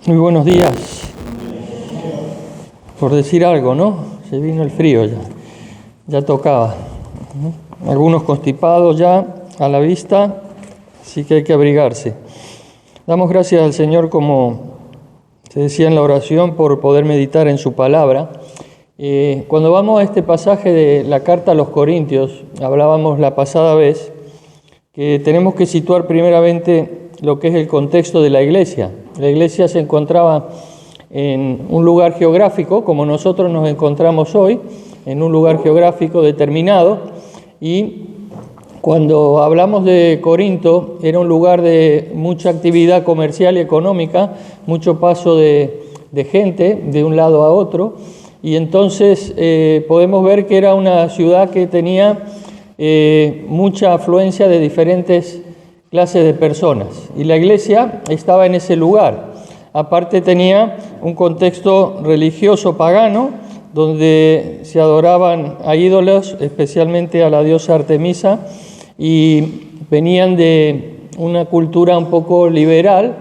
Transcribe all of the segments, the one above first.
Muy buenos días. Por decir algo, ¿no? Se vino el frío ya tocaba. Algunos constipados ya a la vista, así que hay que abrigarse. Damos gracias al Señor, como se decía en la oración, por poder meditar en su palabra. Cuando vamos a este pasaje de la carta a los Corintios, hablábamos la pasada vez que tenemos que situar primeramente lo que es el contexto de la iglesia. La iglesia se encontraba en un lugar geográfico, como nosotros nos encontramos hoy, en un lugar geográfico determinado, y cuando hablamos de Corinto, era un lugar de mucha actividad comercial y económica, mucho paso de gente de un lado a otro, y entonces podemos ver que era una ciudad que tenía mucha afluencia de diferentes clases de personas, y la iglesia estaba en ese lugar. Aparte tenía un contexto religioso pagano, donde se adoraban a ídolos, especialmente a la diosa Artemisa, y venían de una cultura un poco liberal,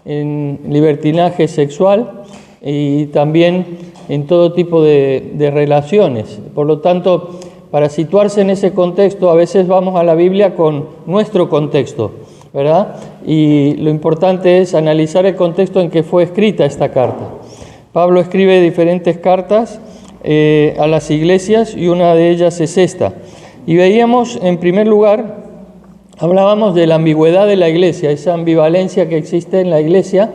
en libertinaje sexual y también en todo tipo de relaciones. Por lo tanto, para situarse en ese contexto, a veces vamos a la Biblia con nuestro contexto, ¿verdad? Y lo importante es analizar el contexto en que fue escrita esta carta. Pablo escribe diferentes cartas a las iglesias y una de ellas es esta. Y veíamos, en primer lugar, hablábamos de la ambigüedad de la iglesia, esa ambivalencia que existe en la iglesia,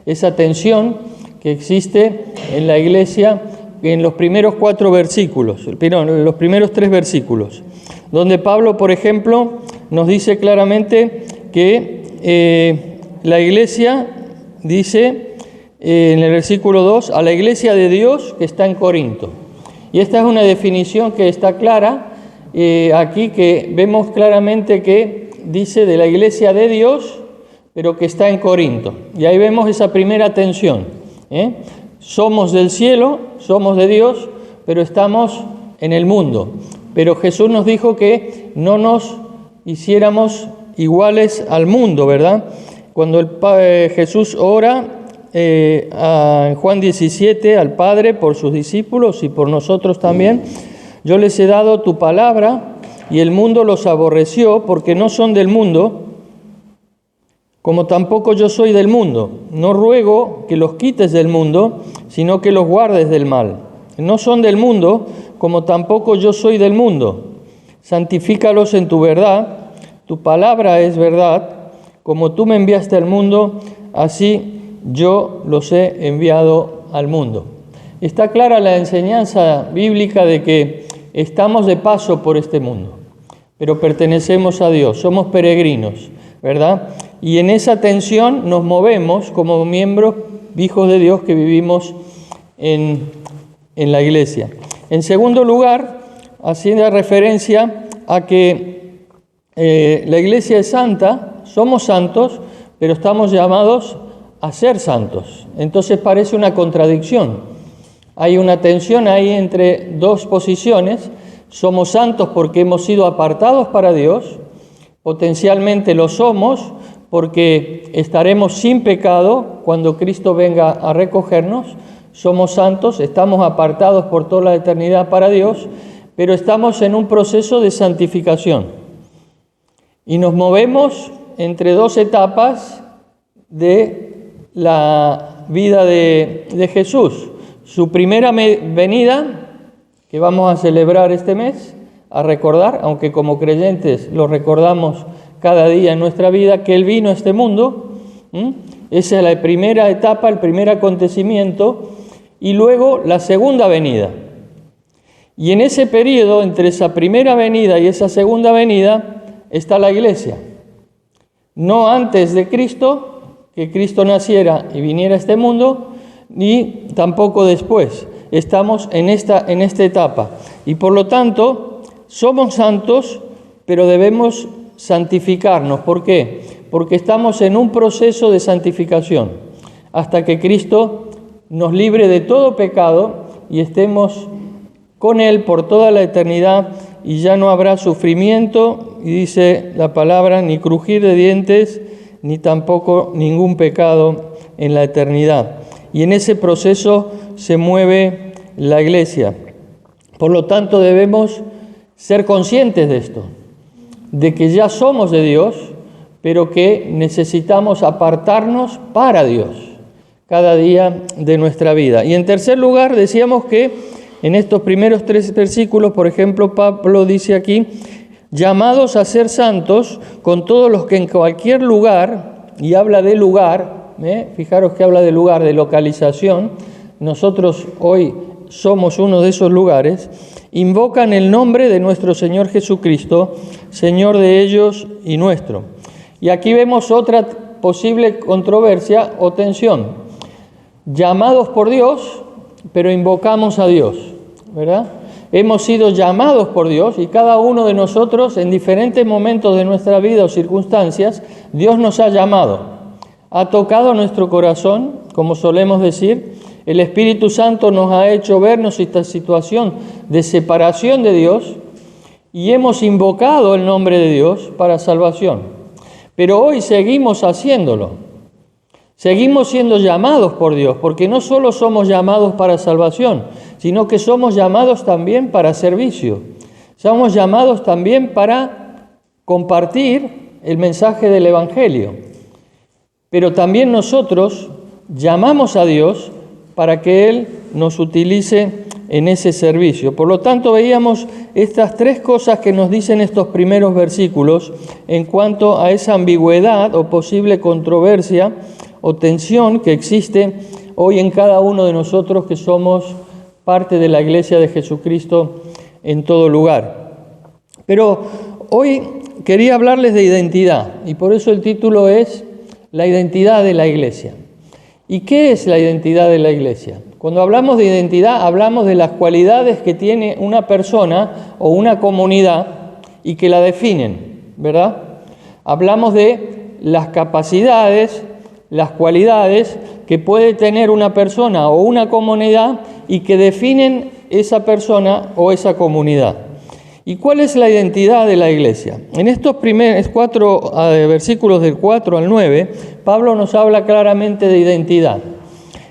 esa tensión que existe en la iglesia en los primeros 4 versículos, en los primeros 3 versículos, donde Pablo, por ejemplo, nos dice claramente que la iglesia, dice en el versículo 2, a la iglesia de Dios que está en Corinto. Y esta es una definición que está clara aquí, que vemos claramente que dice de la iglesia de Dios, pero que está en Corinto. Y ahí vemos esa primera tensión. Somos del cielo, somos de Dios, pero estamos en el mundo. Pero Jesús nos dijo que no nos hiciéramos iguales al mundo, ¿verdad? Cuando Jesús ora en Juan 17 al Padre por sus discípulos y por nosotros también, yo les he dado tu palabra y el mundo los aborreció porque no son del mundo, como tampoco yo soy del mundo. No ruego que los quites del mundo, sino que los guardes del mal. No son del mundo, como tampoco yo soy del mundo. Santifícalos en tu verdad. Tu palabra es verdad. Como tú me enviaste al mundo, así yo los he enviado al mundo. Está clara la enseñanza bíblica de que estamos de paso por este mundo, pero pertenecemos a Dios, somos peregrinos, ¿verdad? Y en esa tensión nos movemos como miembros, hijos de Dios que vivimos en la iglesia. En segundo lugar, haciendo referencia a que la iglesia es santa, somos santos, pero estamos llamados a ser santos. Entonces parece una contradicción. Hay una tensión ahí entre dos posiciones. Somos santos porque hemos sido apartados para Dios, potencialmente lo somos porque estaremos sin pecado cuando Cristo venga a recogernos. Somos santos, estamos apartados por toda la eternidad para Dios, pero estamos en un proceso de santificación. Y nos movemos entre dos etapas de la vida de Jesús. Su primera venida, que vamos a celebrar este mes, a recordar, aunque como creyentes lo recordamos cada día en nuestra vida, que Él vino a este mundo. Esa es la primera etapa, el primer acontecimiento, y luego la segunda venida. Y en ese periodo, entre esa primera venida y esa segunda venida, está la iglesia. No antes de Cristo, que Cristo naciera y viniera a este mundo, ni tampoco después. Estamos en esta etapa. Y por lo tanto, somos santos, pero debemos santificarnos. ¿Por qué? Porque estamos en un proceso de santificación hasta que Cristo nos libre de todo pecado y estemos con Él por toda la eternidad, y ya no habrá sufrimiento, y dice la palabra, ni crujir de dientes, ni tampoco ningún pecado en la eternidad. Y en ese proceso se mueve la Iglesia. Por lo tanto, debemos ser conscientes de esto, de que ya somos de Dios, pero que necesitamos apartarnos para Dios cada día de nuestra vida. Y en tercer lugar, decíamos que en estos primeros 3 versículos, por ejemplo, Pablo dice aquí, llamados a ser santos con todos los que en cualquier lugar, y habla de lugar, fijaros que habla de lugar, de localización, nosotros hoy somos uno de esos lugares, invocan el nombre de nuestro Señor Jesucristo, Señor de ellos y nuestro. Y aquí vemos otra posible controversia o tensión. Llamados por Dios, pero invocamos a Dios, ¿verdad? Hemos sido llamados por Dios y cada uno de nosotros en diferentes momentos de nuestra vida o circunstancias, Dios nos ha llamado. Ha tocado nuestro corazón, como solemos decir. El Espíritu Santo nos ha hecho vernos esta situación de separación de Dios y hemos invocado el nombre de Dios para salvación. Pero hoy seguimos haciéndolo. Seguimos siendo llamados por Dios, porque no solo somos llamados para salvación, sino que somos llamados también para servicio. Somos llamados también para compartir el mensaje del Evangelio. Pero también nosotros llamamos a Dios para que Él nos utilice en ese servicio. Por lo tanto, veíamos estas 3 cosas que nos dicen estos primeros versículos en cuanto a esa ambigüedad o posible controversia o tensión que existe hoy en cada uno de nosotros que somos parte de la Iglesia de Jesucristo en todo lugar. Pero hoy quería hablarles de identidad y por eso el título es La identidad de la Iglesia. ¿Y qué es la identidad de la Iglesia? Cuando hablamos de identidad, hablamos de las cualidades que tiene una persona o una comunidad y que la definen, ¿verdad? Hablamos de las capacidades, las cualidades que puede tener una persona o una comunidad y que definen esa persona o esa comunidad. ¿Y cuál es la identidad de la Iglesia? En estos primeros 4 versículos del 4 al 9, Pablo nos habla claramente de identidad.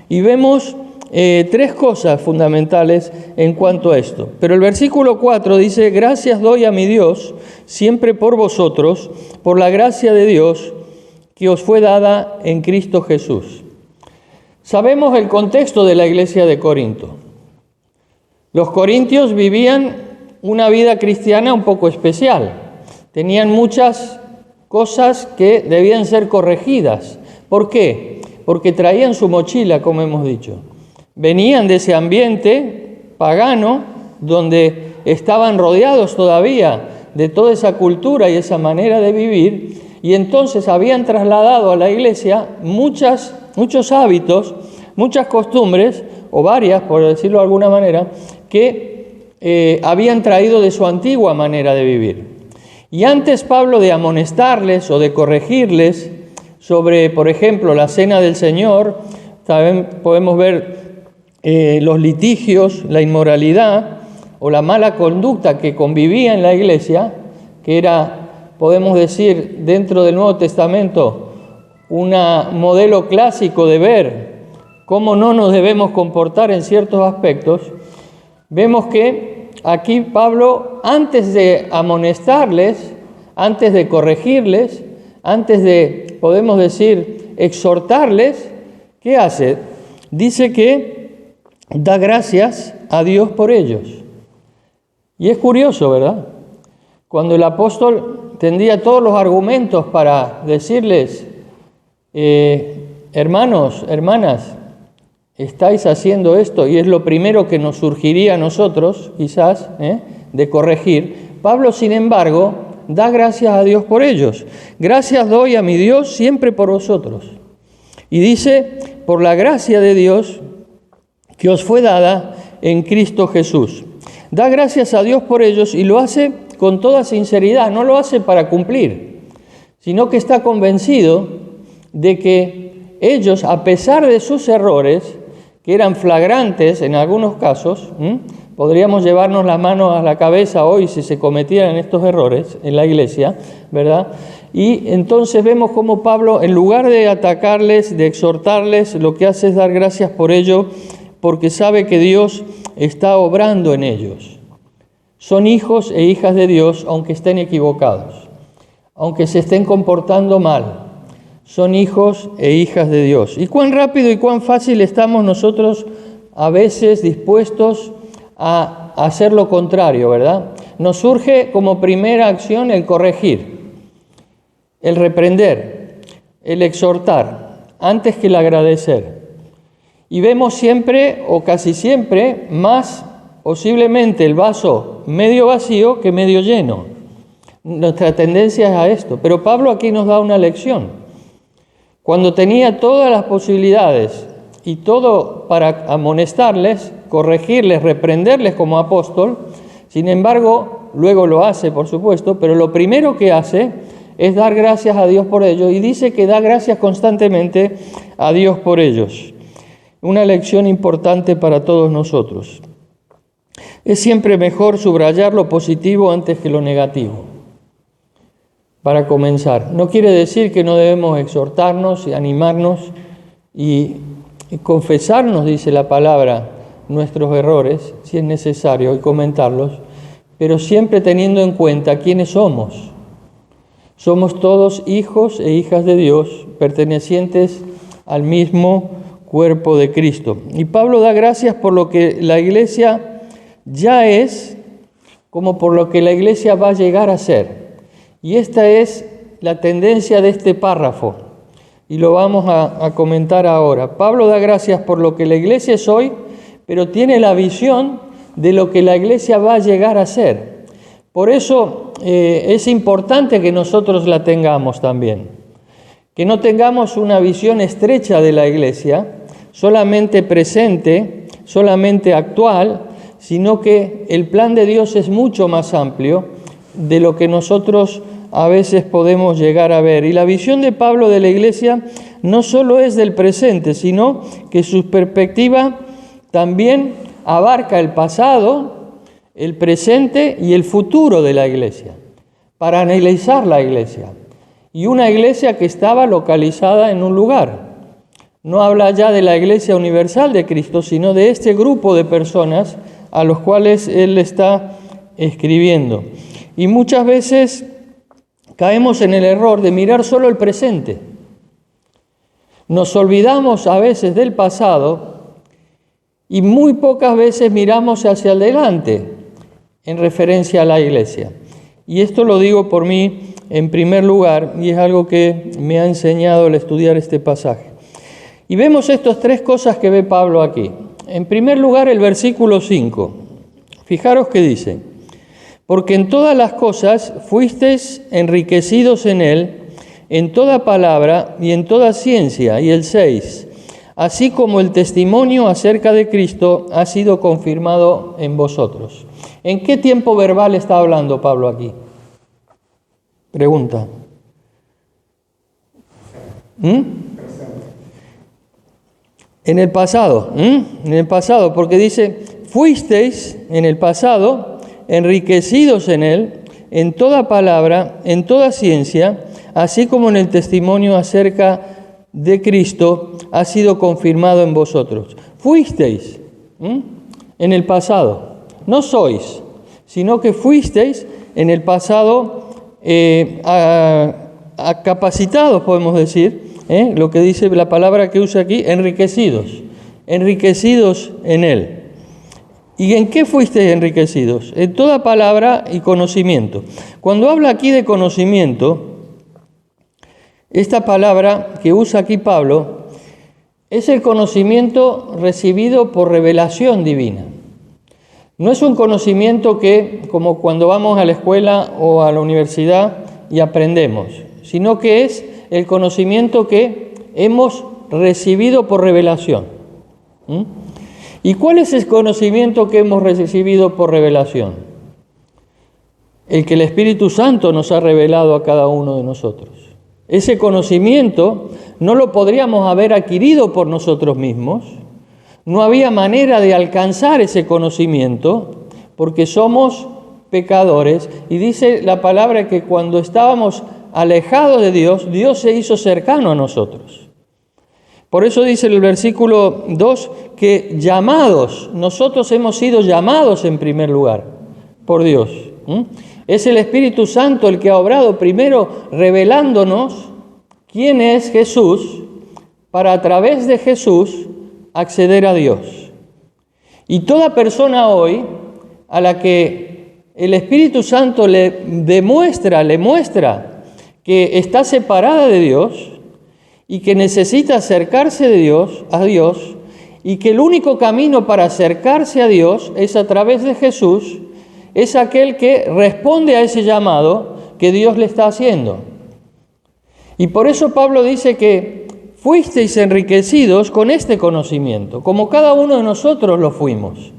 Y vemos 3 cosas fundamentales en cuanto a esto. Pero el versículo 4 dice, gracias doy a mi Dios siempre por vosotros, por la gracia de Dios que os fue dada en Cristo Jesús. Sabemos el contexto de la iglesia de Corinto. Los corintios vivían una vida cristiana un poco especial. Tenían muchas cosas que debían ser corregidas. ¿Por qué? Porque traían su mochila, como hemos dicho. Venían de ese ambiente pagano donde estaban rodeados todavía de toda esa cultura y esa manera de vivir, y entonces habían trasladado a la iglesia muchos hábitos, muchas costumbres, o varias, por decirlo de alguna manera, que habían traído de su antigua manera de vivir. Y antes Pablo de amonestarles o de corregirles sobre, por ejemplo, la cena del Señor, también podemos ver los litigios, la inmoralidad o la mala conducta que convivía en la iglesia, que era, podemos decir, dentro del Nuevo Testamento, un modelo clásico de ver cómo no nos debemos comportar en ciertos aspectos. Vemos que aquí Pablo, antes de amonestarles, antes de corregirles, antes de, podemos decir, exhortarles, ¿qué hace? Dice que da gracias a Dios por ellos. Y es curioso, ¿verdad? Cuando el apóstol tendría todos los argumentos para decirles, hermanos, hermanas, estáis haciendo esto, y es lo primero que nos surgiría a nosotros, quizás, de corregir, Pablo, sin embargo, da gracias a Dios por ellos. Gracias doy a mi Dios siempre por vosotros. Y dice, por la gracia de Dios que os fue dada en Cristo Jesús. Da gracias a Dios por ellos y lo hace con toda sinceridad, no lo hace para cumplir, sino que está convencido de que ellos, a pesar de sus errores, que eran flagrantes en algunos casos, Podríamos llevarnos las manos a la cabeza hoy si se cometieran estos errores en la iglesia, ¿verdad? Y entonces vemos cómo Pablo, en lugar de atacarles, de exhortarles, lo que hace es dar gracias por ello, porque sabe que Dios está obrando en ellos. Son hijos e hijas de Dios, aunque estén equivocados, aunque se estén comportando mal. Son hijos e hijas de Dios. Y cuán rápido y cuán fácil estamos nosotros a veces dispuestos a hacer lo contrario, ¿verdad? Nos surge como primera acción el corregir, el reprender, el exhortar, antes que el agradecer. Y vemos siempre, o casi siempre, más posiblemente el vaso medio vacío que medio lleno. Nuestra tendencia es a esto. Pero Pablo aquí nos da una lección. Cuando tenía todas las posibilidades y todo para amonestarles, corregirles, reprenderles como apóstol, sin embargo, luego lo hace, por supuesto, pero lo primero que hace es dar gracias a Dios por ellos, y dice que da gracias constantemente a Dios por ellos. Una lección importante para todos nosotros. Es siempre mejor subrayar lo positivo antes que lo negativo. Para comenzar, no quiere decir que no debemos exhortarnos y animarnos y confesarnos, dice la palabra, nuestros errores, si es necesario, y comentarlos, pero siempre teniendo en cuenta quiénes somos. Somos todos hijos e hijas de Dios, pertenecientes al mismo cuerpo de Cristo. Y Pablo da gracias por lo que la iglesia ya es, como por lo que la iglesia va a llegar a ser. Y esta es la tendencia de este párrafo, y lo vamos a comentar ahora. Pablo da gracias por lo que la iglesia es hoy, pero tiene la visión de lo que la iglesia va a llegar a ser. Por eso es importante que nosotros la tengamos también. Que no tengamos una visión estrecha de la iglesia, solamente presente, solamente actual, sino que el plan de Dios es mucho más amplio de lo que nosotros a veces podemos llegar a ver. Y la visión de Pablo de la iglesia no solo es del presente, sino que su perspectiva también abarca el pasado, el presente y el futuro de la iglesia, para analizar la iglesia. Y una iglesia que estaba localizada en un lugar. No habla ya de la iglesia universal de Cristo, sino de este grupo de personas a los cuales él está escribiendo. Y muchas veces caemos en el error de mirar solo el presente. Nos olvidamos a veces del pasado y muy pocas veces miramos hacia adelante en referencia a la iglesia. Y esto lo digo por mí en primer lugar, y es algo que me ha enseñado al estudiar este pasaje. Y vemos estas tres cosas que ve Pablo aquí. En primer lugar, el versículo 5. Fijaros que dice: porque en todas las cosas fuisteis enriquecidos en él, en toda palabra y en toda ciencia. Y el 6, así como el testimonio acerca de Cristo ha sido confirmado en vosotros. ¿En qué tiempo verbal está hablando Pablo aquí? Pregunta. En el pasado, en el pasado, porque dice, fuisteis en el pasado enriquecidos en él, en toda palabra, en toda ciencia, así como en el testimonio acerca de Cristo ha sido confirmado en vosotros. Fuisteis en el pasado, no sois, sino que fuisteis en el pasado capacitados, podemos decir, lo que dice la palabra que usa aquí, enriquecidos en él. ¿Y en qué fuisteis enriquecidos? En toda palabra y conocimiento. Cuando habla aquí de conocimiento, esta palabra que usa aquí Pablo es el conocimiento recibido por revelación divina. No es un conocimiento que, como cuando vamos a la escuela o a la universidad y aprendemos, sino que es el conocimiento que hemos recibido por revelación. ¿Y cuál es el conocimiento que hemos recibido por revelación? El que el Espíritu Santo nos ha revelado a cada uno de nosotros. Ese conocimiento no lo podríamos haber adquirido por nosotros mismos, No había manera de alcanzar ese conocimiento porque somos pecadores. Y dice la palabra que cuando estábamos alejados de Dios, Dios se hizo cercano a nosotros. Por eso dice el versículo 2 que llamados, nosotros hemos sido llamados en primer lugar por Dios. Es el Espíritu Santo el que ha obrado primero revelándonos quién es Jesús para a través de Jesús acceder a Dios. Y toda persona hoy a la que el Espíritu Santo le muestra que está separada de Dios y que necesita acercarse a Dios, y que el único camino para acercarse a Dios es a través de Jesús, es aquel que responde a ese llamado que Dios le está haciendo. Y por eso Pablo dice que fuisteis enriquecidos con este conocimiento, como cada uno de nosotros lo fuimos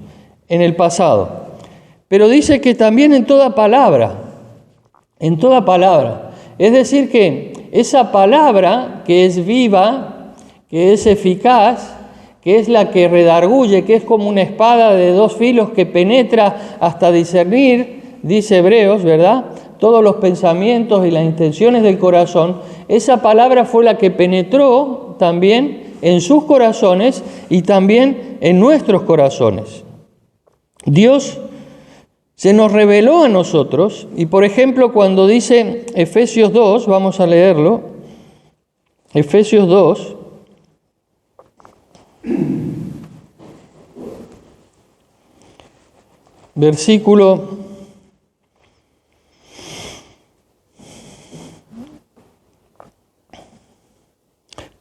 en el pasado. Pero dice que también en toda palabra. Es decir, que esa palabra que es viva, que es eficaz, que es la que redarguye, que es como una espada de dos filos que penetra hasta discernir, dice Hebreos, ¿verdad?, todos los pensamientos y las intenciones del corazón. Esa palabra fue la que penetró también en sus corazones y también en nuestros corazones. Dios se nos reveló a nosotros, y por ejemplo cuando dice Efesios 2, vamos a leerlo, Efesios 2, versículo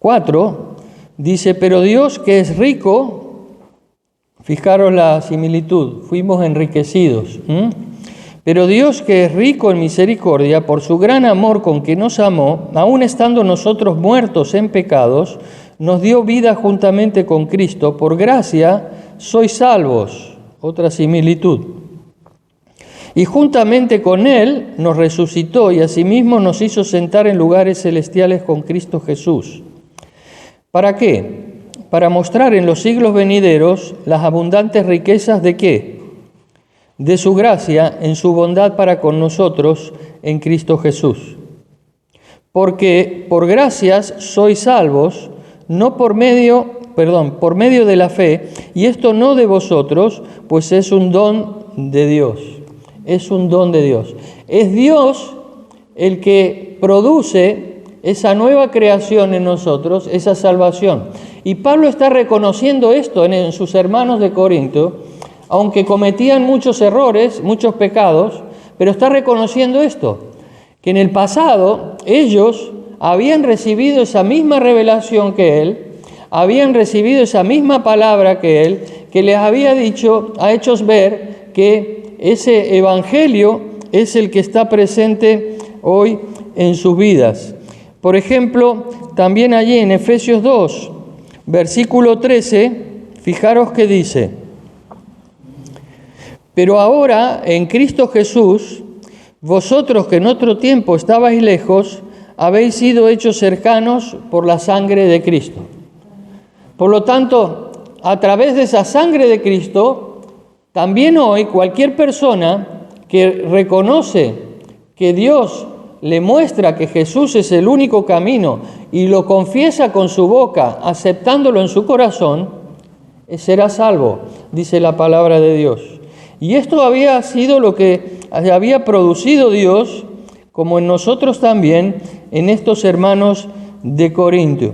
4, dice, pero Dios que es rico, fijaros la similitud, fuimos enriquecidos, pero Dios que es rico en misericordia, por su gran amor con que nos amó, aun estando nosotros muertos en pecados, nos dio vida juntamente con Cristo, por gracia sois salvos, otra similitud. Y juntamente con Él nos resucitó y asimismo nos hizo sentar en lugares celestiales con Cristo Jesús. ¿Para qué? Para mostrar en los siglos venideros las abundantes riquezas de ¿qué? De su gracia en su bondad para con nosotros en Cristo Jesús. Porque por gracias sois salvos, por medio de la fe, y esto no de vosotros, pues es un don de Dios. Es un don de Dios. Es Dios el que produce esa nueva creación en nosotros, esa salvación. Y Pablo está reconociendo esto en sus hermanos de Corinto, aunque cometían muchos errores, muchos pecados, pero está reconociendo esto, que en el pasado ellos habían recibido esa misma revelación que él, habían recibido esa misma palabra que él, que les había dicho, a hechos ver que ese evangelio es el que está presente hoy en sus vidas. Por ejemplo, también allí en Efesios 2, versículo 13, fijaros que dice, pero ahora en Cristo Jesús, vosotros que en otro tiempo estabais lejos, habéis sido hechos cercanos por la sangre de Cristo. Por lo tanto, a través de esa sangre de Cristo, también hoy cualquier persona que reconoce que Dios le muestra que Jesús es el único camino y lo confiesa con su boca, aceptándolo en su corazón, será salvo, dice la palabra de Dios. Y esto había sido lo que había producido Dios, como en nosotros también, en estos hermanos de Corinto.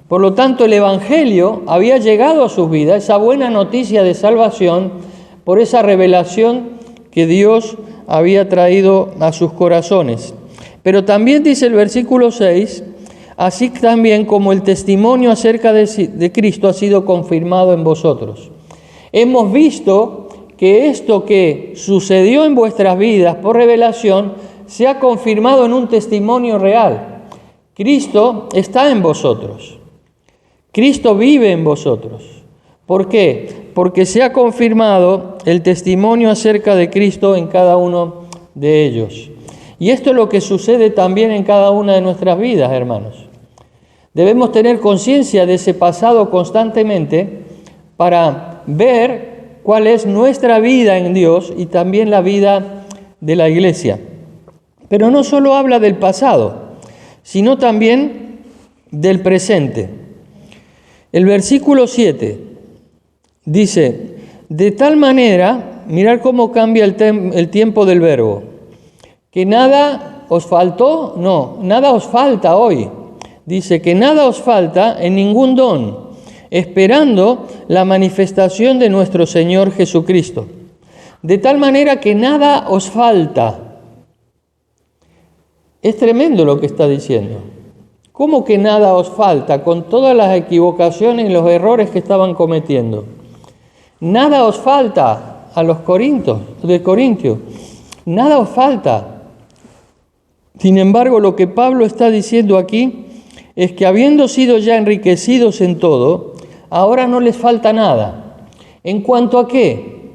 Por lo tanto, el Evangelio había llegado a sus vidas, esa buena noticia de salvación, por esa revelación que Dios había traído a sus corazones. Pero también dice el versículo 6, así también como el testimonio acerca de Cristo ha sido confirmado en vosotros. Hemos visto que esto que sucedió en vuestras vidas por revelación se ha confirmado en un testimonio real. Cristo está en vosotros. Cristo vive en vosotros. ¿Por qué? Porque se ha confirmado el testimonio acerca de Cristo en cada uno de ellos. Y esto es lo que sucede también en cada una de nuestras vidas, hermanos. Debemos tener conciencia de ese pasado constantemente, para ver cuál es nuestra vida en Dios y también la vida de la iglesia. Pero no solo habla del pasado, sino también del presente. El versículo 7 dice, de tal manera, mirad cómo cambia el tiempo del verbo, que nada os faltó, no, nada os falta hoy. Dice que nada os falta en ningún don, esperando la manifestación de nuestro Señor Jesucristo. De tal manera que nada os falta. Es tremendo lo que está diciendo. ¿Cómo que nada os falta con todas las equivocaciones y los errores que estaban cometiendo? Nada os falta a los Corintios. Nada os falta. Sin embargo, lo que Pablo está diciendo aquí es que habiendo sido ya enriquecidos en todo, ahora no les falta nada. ¿En cuanto a qué?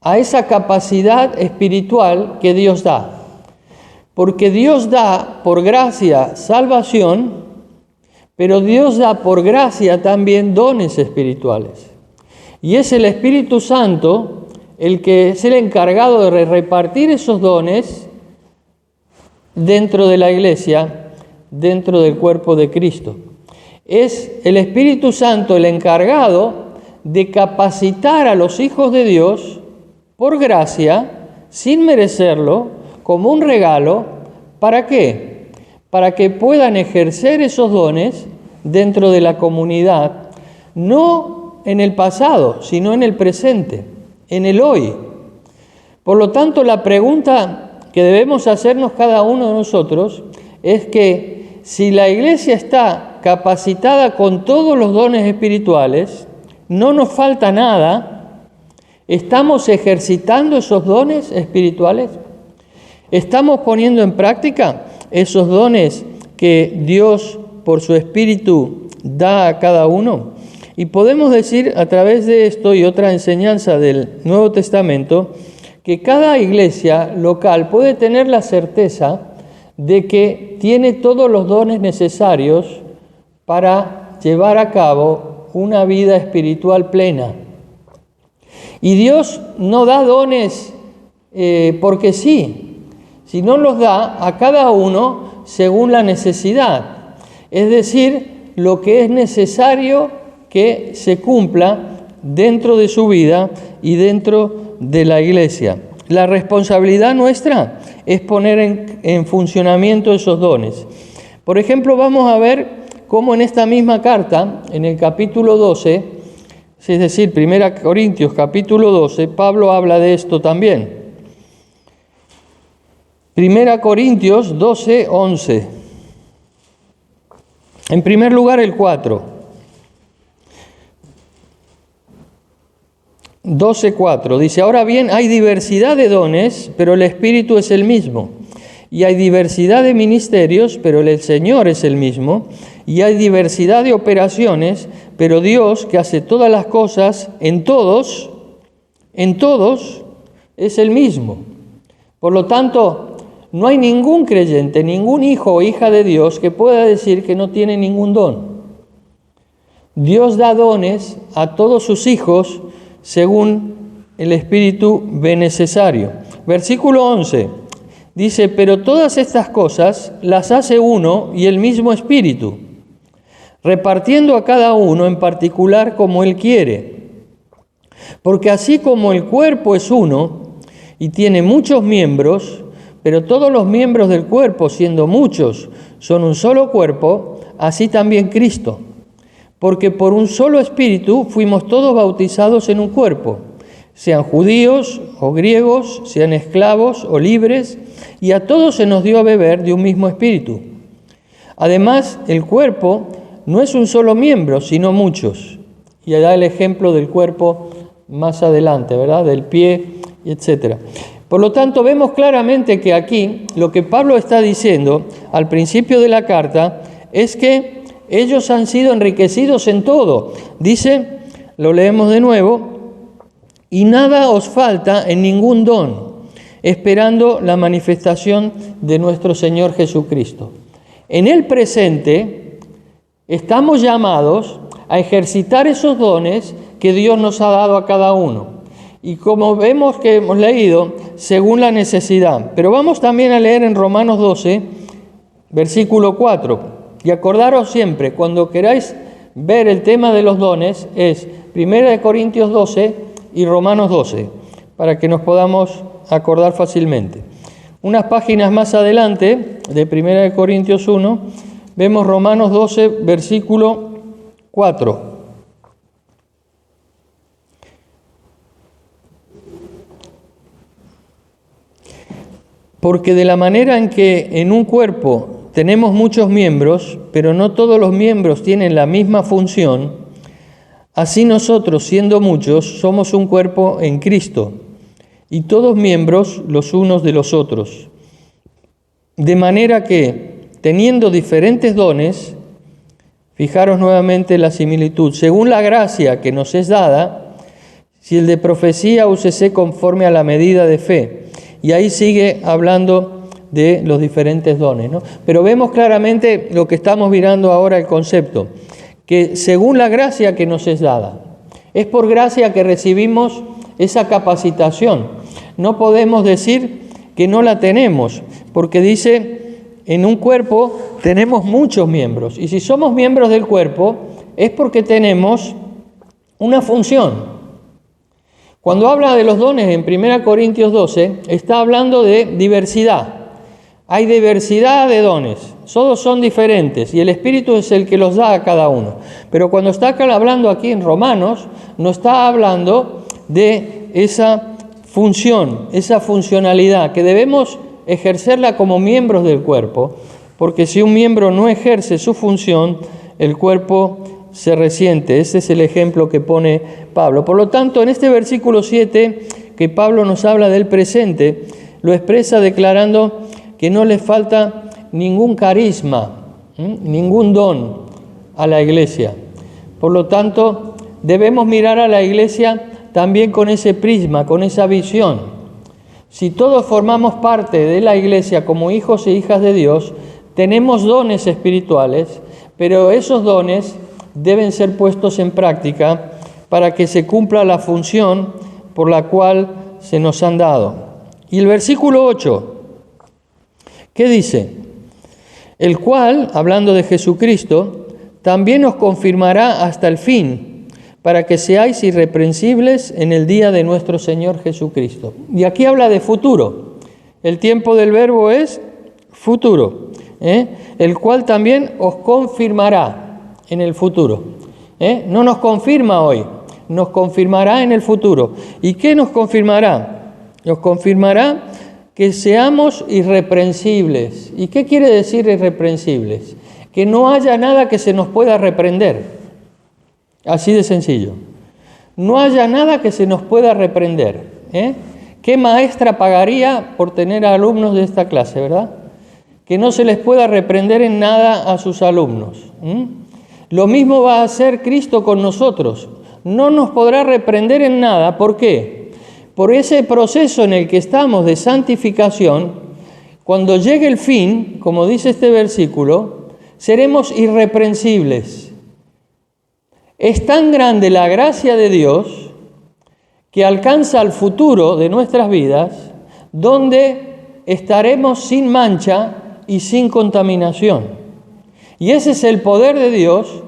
A esa capacidad espiritual que Dios da. Porque Dios da por gracia salvación, pero Dios da por gracia también dones espirituales. Y es el Espíritu Santo el que es el encargado de repartir esos dones dentro de la iglesia, dentro del cuerpo de Cristo. Es el Espíritu Santo el encargado de capacitar a los hijos de Dios por gracia, sin merecerlo, como un regalo. ¿Para qué? Para que puedan ejercer esos dones dentro de la comunidad, no en el pasado, sino en el presente, en el hoy. Por lo tanto, la pregunta que debemos hacernos cada uno de nosotros es que si la iglesia está capacitada con todos los dones espirituales, no nos falta nada, ¿estamos ejercitando esos dones espirituales? ¿Estamos poniendo en práctica esos dones que Dios, por su Espíritu, da a cada uno? Y podemos decir, a través de esto y otra enseñanza del Nuevo Testamento, que cada iglesia local puede tener la certeza de que tiene todos los dones necesarios para llevar a cabo una vida espiritual plena. Y Dios no da dones porque sí, sino los da a cada uno según la necesidad. Es decir, lo que es necesario que se cumpla dentro de su vida y dentro de la iglesia. La responsabilidad nuestra es poner en funcionamiento esos dones. Por ejemplo, vamos a ver cómo en esta misma carta, en el capítulo 12, es decir, 1 Corintios capítulo 12, Pablo habla de esto también. 1 Corintios 12, 11. En primer lugar, el 4. 12:4 dice, ahora bien, hay diversidad de dones, pero el Espíritu es el mismo. Y hay diversidad de ministerios, pero el Señor es el mismo. Y hay diversidad de operaciones, pero Dios, que hace todas las cosas en todos, es el mismo. Por lo tanto, no hay ningún creyente, ningún hijo o hija de Dios que pueda decir que no tiene ningún don. Dios da dones a todos sus hijos según el Espíritu ve necesario. Versículo 11 dice, pero todas estas cosas las hace uno y el mismo Espíritu, repartiendo a cada uno en particular como Él quiere. Porque así como el cuerpo es uno y tiene muchos miembros, pero todos los miembros del cuerpo, siendo muchos, son un solo cuerpo, así también Cristo. Porque por un solo Espíritu fuimos todos bautizados en un cuerpo, sean judíos o griegos, sean esclavos o libres, y a todos se nos dio a beber de un mismo Espíritu. Además, el cuerpo no es un solo miembro, sino muchos. Y da el ejemplo del cuerpo más adelante, ¿verdad? Del pie, etc. Por lo tanto, vemos claramente que aquí lo que Pablo está diciendo al principio de la carta es que ellos han sido enriquecidos en todo. Dice, lo leemos de nuevo, y nada os falta en ningún don, esperando la manifestación de nuestro Señor Jesucristo. En el presente estamos llamados a ejercitar esos dones que Dios nos ha dado a cada uno. Y como vemos que hemos leído, según la necesidad. Pero vamos también a leer en Romanos 12, versículo 4. Y acordaros siempre, cuando queráis ver el tema de los dones, es 1 Corintios 12 y Romanos 12, para que nos podamos acordar fácilmente. Unas páginas más adelante, de 1 Corintios 1, vemos Romanos 12, versículo 4. Porque de la manera en que en un cuerpo tenemos muchos miembros, pero no todos los miembros tienen la misma función, así nosotros, siendo muchos, somos un cuerpo en Cristo, y todos miembros los unos de los otros. De manera que, teniendo diferentes dones, fijaros nuevamente la similitud, según la gracia que nos es dada, si el de profecía, úsese conforme a la medida de fe. Y ahí sigue hablando de los diferentes dones, ¿no? Pero vemos claramente lo que estamos mirando ahora, el concepto, que según la gracia que nos es dada, es por gracia que recibimos esa capacitación. No podemos decir que no la tenemos, porque dice, en un cuerpo tenemos muchos miembros, y si somos miembros del cuerpo, es porque tenemos una función. Cuando habla de los dones en 1 Corintios 12, está hablando de diversidad. Hay diversidad de dones, todos son diferentes y el Espíritu es el que los da a cada uno. Pero cuando está hablando aquí en Romanos, no está hablando de esa función, esa funcionalidad, que debemos ejercerla como miembros del cuerpo, porque si un miembro no ejerce su función, el cuerpo se resiente. Ese es el ejemplo que pone Pablo. Por lo tanto, en este versículo 7, que Pablo nos habla del presente, lo expresa declarando que no le falta ningún carisma, ningún don a la iglesia. Por lo tanto, debemos mirar a la iglesia también con ese prisma, con esa visión. Si todos formamos parte de la iglesia como hijos e hijas de Dios, tenemos dones espirituales, pero esos dones deben ser puestos en práctica para que se cumpla la función por la cual se nos han dado. Y el versículo 8, ¿qué dice? El cual, hablando de Jesucristo, también os confirmará hasta el fin, para que seáis irreprensibles en el día de nuestro Señor Jesucristo. Y aquí habla de futuro. El tiempo del verbo es futuro, el cual también os confirmará en el futuro. No nos confirma hoy, nos confirmará en el futuro. ¿Y qué nos confirmará? Nos confirmará que seamos irreprensibles. ¿Y qué quiere decir irreprensibles? Que no haya nada que se nos pueda reprender. Así de sencillo. No haya nada que se nos pueda reprender. ¿Qué maestra pagaría por tener alumnos de esta clase, verdad? Que no se les pueda reprender en nada a sus alumnos. Lo mismo va a hacer Cristo con nosotros. No nos podrá reprender en nada. ¿Por qué? Por ese proceso en el que estamos de santificación, cuando llegue el fin, como dice este versículo, seremos irreprensibles. Es tan grande la gracia de Dios que alcanza al futuro de nuestras vidas, donde estaremos sin mancha y sin contaminación. Y ese es el poder de Dios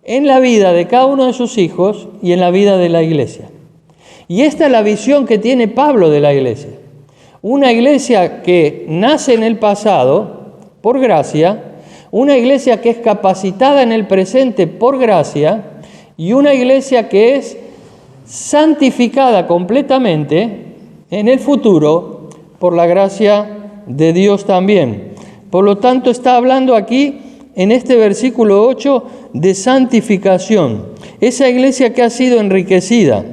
en la vida de cada uno de sus hijos y en la vida de la iglesia. Y esta es la visión que tiene Pablo de la iglesia. Una iglesia que nace en el pasado por gracia, una iglesia que es capacitada en el presente por gracia y una iglesia que es santificada completamente en el futuro por la gracia de Dios también. Por lo tanto, está hablando aquí en este versículo 8 de santificación. Esa iglesia que ha sido enriquecida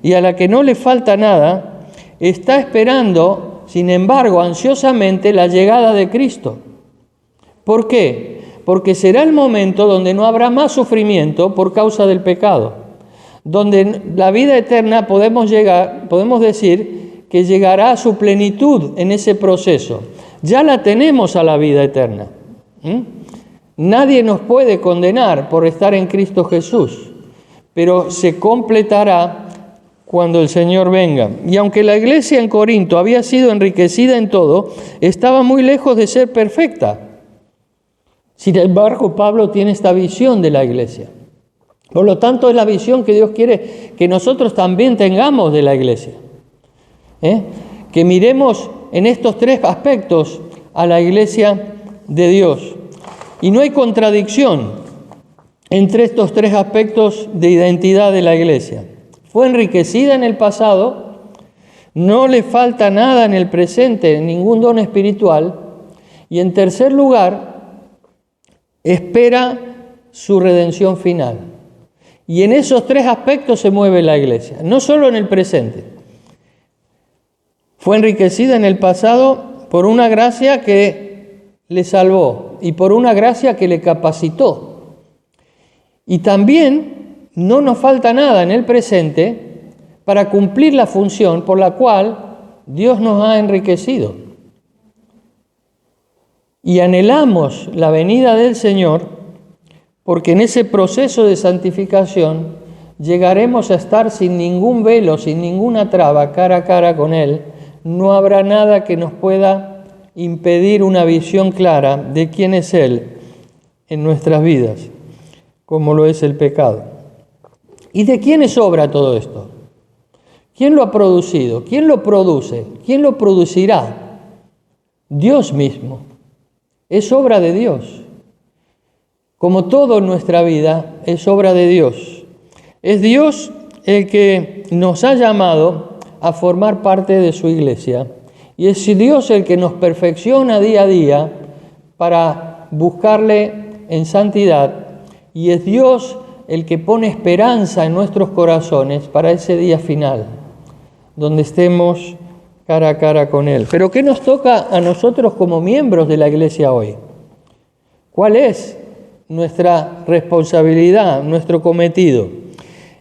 y a la que no le falta nada, está esperando, sin embargo, ansiosamente la llegada de Cristo. ¿Por qué? Porque será el momento donde no habrá más sufrimiento por causa del pecado, donde la vida eterna podemos decir que llegará a su plenitud en ese proceso. Ya la tenemos a la vida eterna. Nadie nos puede condenar por estar en Cristo Jesús, pero se completará cuando el Señor venga. Y aunque la iglesia en Corinto había sido enriquecida en todo, estaba muy lejos de ser perfecta. Sin embargo, Pablo tiene esta visión de la iglesia. Por lo tanto, es la visión que Dios quiere que nosotros también tengamos de la iglesia. Que miremos en estos tres aspectos a la iglesia de Dios. Y no hay contradicción entre estos tres aspectos de identidad de la iglesia. Fue enriquecida en el pasado, no le falta nada en el presente, ningún don espiritual, y en tercer lugar, espera su redención final. Y en esos tres aspectos se mueve la iglesia, no solo en el presente. Fue enriquecida en el pasado por una gracia que le salvó y por una gracia que le capacitó. Y también no nos falta nada en el presente para cumplir la función por la cual Dios nos ha enriquecido. Y anhelamos la venida del Señor porque en ese proceso de santificación llegaremos a estar sin ningún velo, sin ninguna traba, cara a cara con Él. No habrá nada que nos pueda impedir una visión clara de quién es Él en nuestras vidas, como lo es el pecado. ¿Y de quién es obra todo esto? ¿Quién lo ha producido? ¿Quién lo produce? ¿Quién lo producirá? Dios mismo. Es obra de Dios. Como todo en nuestra vida, es obra de Dios. Es Dios el que nos ha llamado a formar parte de su iglesia. Y es Dios el que nos perfecciona día a día para buscarle en santidad. Y es Dios el que pone esperanza en nuestros corazones para ese día final, donde estemos cara a cara con Él. Pero ¿qué nos toca a nosotros como miembros de la iglesia hoy? ¿Cuál es nuestra responsabilidad, nuestro cometido?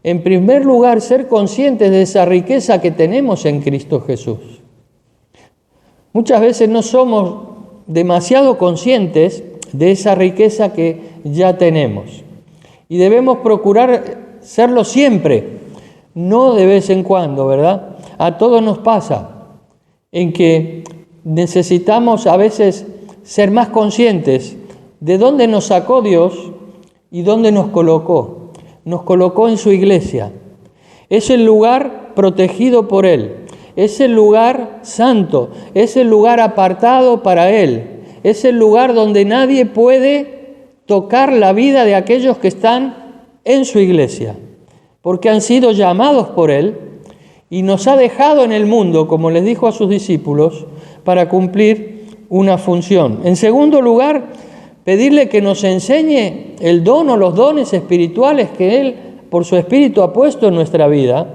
En primer lugar, ser conscientes de esa riqueza que tenemos en Cristo Jesús. Muchas veces no somos demasiado conscientes de esa riqueza que ya tenemos. Y debemos procurar serlo siempre, no de vez en cuando, ¿verdad? A todos nos pasa en que necesitamos a veces ser más conscientes de dónde nos sacó Dios y dónde nos colocó. Nos colocó en su iglesia. Es el lugar protegido por Él. Es el lugar santo. Es el lugar apartado para Él. Es el lugar donde nadie puede tocar la vida de aquellos que están en su iglesia, porque han sido llamados por Él y nos ha dejado en el mundo, como les dijo a sus discípulos, para cumplir una función. En segundo lugar, pedirle que nos enseñe el don o los dones espirituales que Él, por su Espíritu, ha puesto en nuestra vida,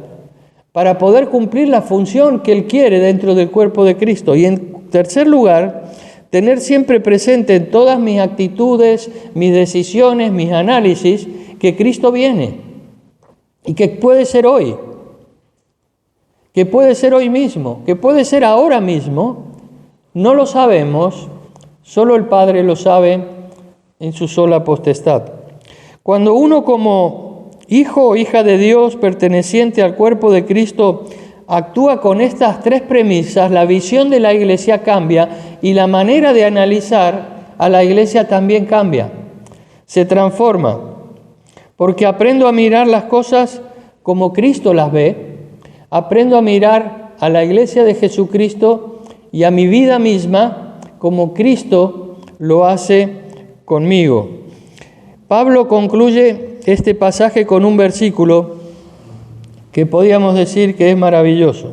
para poder cumplir la función que Él quiere dentro del cuerpo de Cristo. Y en tercer lugar, tener siempre presente en todas mis actitudes, mis decisiones, mis análisis, que Cristo viene y que puede ser hoy, que puede ser hoy mismo, que puede ser ahora mismo. No lo sabemos, solo el Padre lo sabe en su sola potestad. Cuando uno como hijo o hija de Dios perteneciente al cuerpo de Cristo actúa con estas tres premisas, la visión de la iglesia cambia y la manera de analizar a la iglesia también cambia, se transforma, porque aprendo a mirar las cosas como Cristo las ve, aprendo a mirar a la iglesia de Jesucristo y a mi vida misma como Cristo lo hace conmigo. Pablo concluye este pasaje con un versículo que podíamos decir que es maravilloso.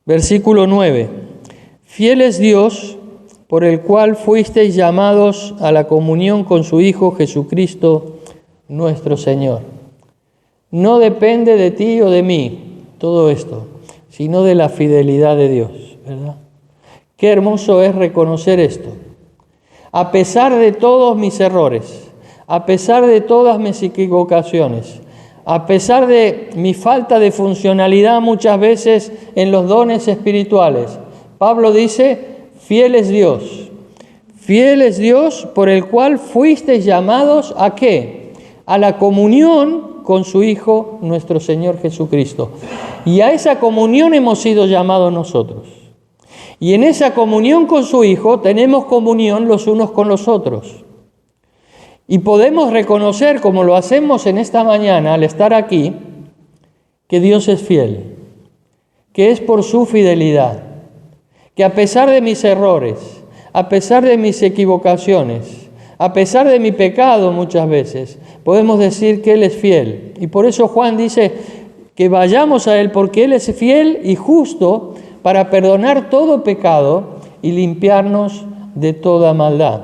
Versículo 9. Fiel es Dios, por el cual fuisteis llamados a la comunión con su Hijo Jesucristo, nuestro Señor. No depende de ti o de mí todo esto, sino de la fidelidad de Dios, ¿verdad? Qué hermoso es reconocer esto. A pesar de todos mis errores, a pesar de todas mis equivocaciones, a pesar de mi falta de funcionalidad muchas veces en los dones espirituales, Pablo dice, fiel es Dios por el cual fuisteis llamados ¿a qué? A la comunión con su Hijo, nuestro Señor Jesucristo. Y a esa comunión hemos sido llamados nosotros. Y en esa comunión con su Hijo tenemos comunión los unos con los otros. Y podemos reconocer, como lo hacemos en esta mañana al estar aquí, que Dios es fiel, que es por su fidelidad, que a pesar de mis errores, a pesar de mis equivocaciones, a pesar de mi pecado muchas veces, podemos decir que Él es fiel. Y por eso Juan dice que vayamos a Él porque Él es fiel y justo para perdonar todo pecado y limpiarnos de toda maldad.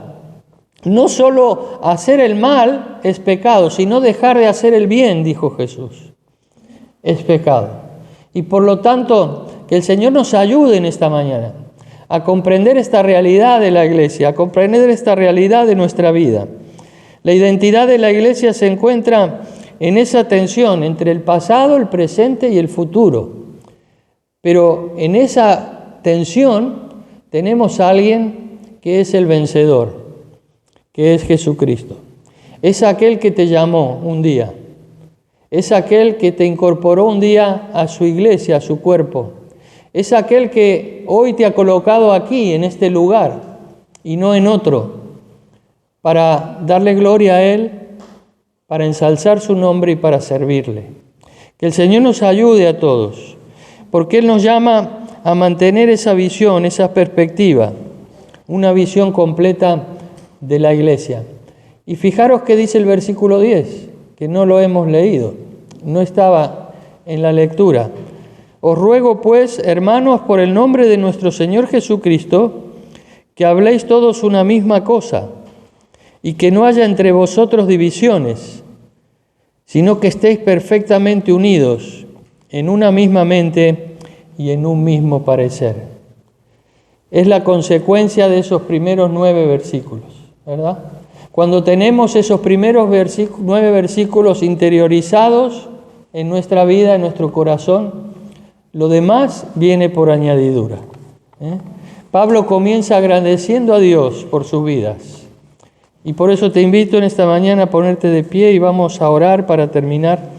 No solo hacer el mal es pecado, sino dejar de hacer el bien, dijo Jesús. Es pecado. Y por lo tanto, que el Señor nos ayude en esta mañana a comprender esta realidad de la Iglesia, a comprender esta realidad de nuestra vida. La identidad de la Iglesia se encuentra en esa tensión entre el pasado, el presente y el futuro. Pero en esa tensión tenemos a alguien que es el vencedor, que es Jesucristo. Es aquel que te llamó un día. Es aquel que te incorporó un día a su iglesia, a su cuerpo. Es aquel que hoy te ha colocado aquí, en este lugar, y no en otro, para darle gloria a Él, para ensalzar su nombre y para servirle. Que el Señor nos ayude a todos, porque Él nos llama a mantener esa visión, esa perspectiva, una visión completa de la iglesia. Y fijaros que dice el versículo 10, que no lo hemos leído, no estaba en la lectura. Os ruego pues, hermanos, por el nombre de nuestro Señor Jesucristo, que habléis todos una misma cosa, y que no haya entre vosotros divisiones, sino que estéis perfectamente unidos en una misma mente y en un mismo parecer. Es la consecuencia de esos primeros 9 versículos, ¿verdad? Cuando tenemos esos primeros 9 versículos interiorizados en nuestra vida, en nuestro corazón, lo demás viene por añadidura. Pablo comienza agradeciendo a Dios por sus vidas. Y por eso te invito en esta mañana a ponerte de pie y vamos a orar para terminar